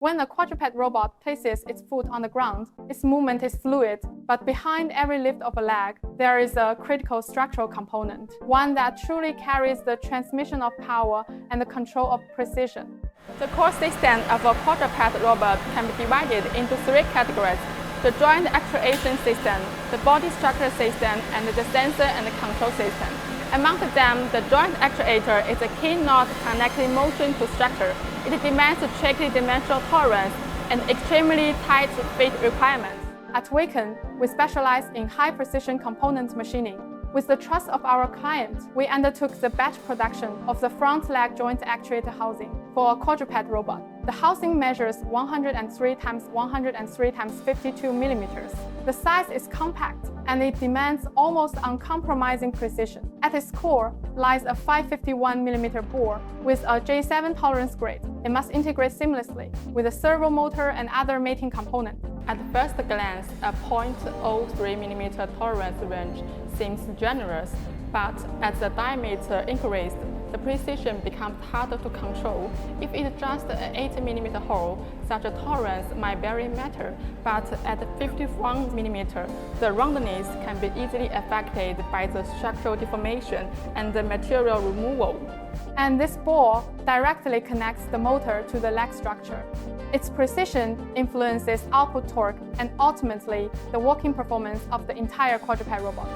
When a quadruped robot places its foot on the ground, its movement is fluid, but behind every lift of a leg, there is a critical structural component, one that truly carries the transmission of power and the control of precision. The core system of a quadruped robot can be divided into three categories: the joint actuation system, the body structure system, and the sensor and the control system. Among them, the joint actuator is a key node connecting motion to structure. It demands a tricky dimensional tolerance and extremely tight fit requirements. At WayKen, we specialize in high-precision component machining. With the trust of our clients, we undertook the batch production of the front leg joint actuator housing for a quadruped robot. The housing measures 103 x 103 x 52 millimeters. The size is compact and it demands almost uncompromising precision. At its core lies a 551mm bore with a J7 tolerance grade. It must integrate seamlessly with a servo motor and other mating components. At first glance, a 0.03mm tolerance range seems generous, but as the diameter increased, the precision becomes harder to control. If it's just an 8mm hole, such a tolerance might barely matter, but at 51mm, the roundness can be easily affected by the structural deformation and the material removal. And this bore directly connects the motor to the leg structure. Its precision influences output torque and ultimately the working performance of the entire quadruped robot.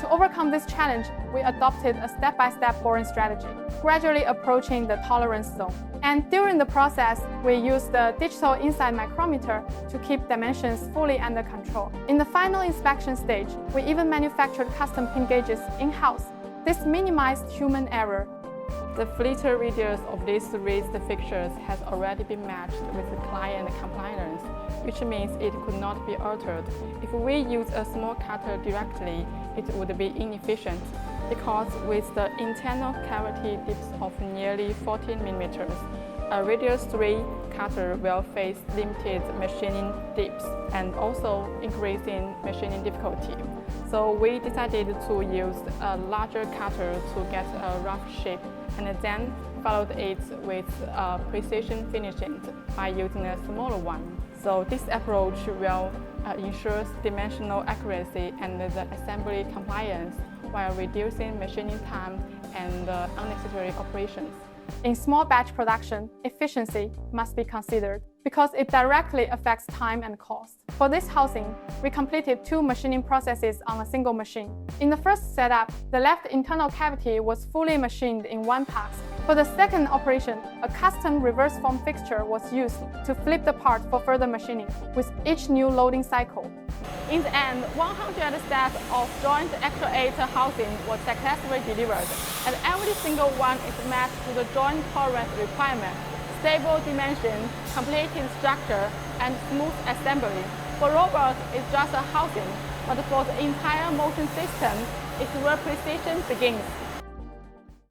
To overcome this challenge, we adopted a step-by-step boring strategy, gradually approaching the tolerance zone. And during the process, we used the digital inside micrometer to keep dimensions fully under control. In the final inspection stage, we even manufactured custom pin gauges in-house. This minimized human error. The flitter radius of these raised fixtures has already been matched with the client compliance, which means it could not be altered. If we use a small cutter directly, it would be inefficient, because with the internal cavity depth of nearly 14mm, a radius 3 cutter will face limited machining depths and also increasing machining difficulty. So we decided to use a larger cutter to get a rough shape, and then followed it with precision finishing by using a smaller one. So this approach will ensure dimensional accuracy and the assembly compliance while reducing machining time and unnecessary operations. In small batch production, efficiency must be considered because it directly affects time and cost. For this housing, we completed 2 machining processes on a single machine. In the first setup, the left internal cavity was fully machined in one pass. For the second operation, a custom reverse form fixture was used to flip the part for further machining with each new loading cycle. In the end, 100 steps of joint actuator housing was successfully delivered, and every single one is matched to the joint tolerance requirement, stable dimension, completed structure, and smooth assembly. For robots, it's just a housing, but for the entire motion system, it's where precision begins.